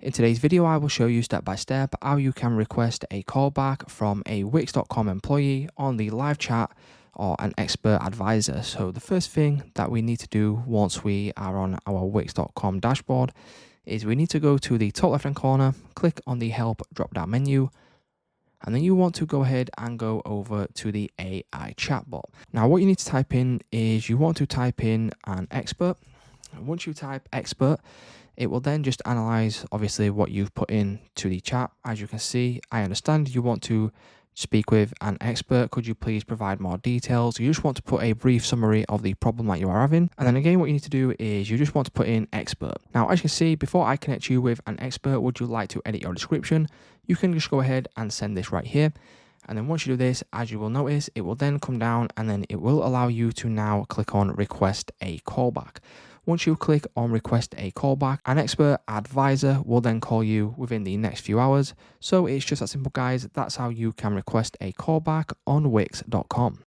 In today's video, I will show you step by step how you can request a callback from a Wix.com employee on the live chat or an expert advisor. So the first thing that we need to do once we are on our Wix.com dashboard is we need to go to the top left hand corner, click on the help drop down menu, and then you want to go ahead and go over to the AI chatbot. Now what you need to type in is you want to type in an expert. Once you type expert, it will then just analyze obviously what you've put in to the chat. As you can see, I understand you want to speak with an expert. Could you please provide more details? You just want to put a brief summary of the problem that you are having. And then again, what you need to do is you just want to put in expert. Now, as you can see, before I connect you with an expert, would you like to edit your description? You can just go ahead and send this right here. And then once you do this, as you will notice, it will then come down and then it will allow you to now click on request a callback. Once you click on request a callback, an expert advisor will then call you within the next few hours. So it's just that simple, guys. That's how you can request a callback on Wix.com.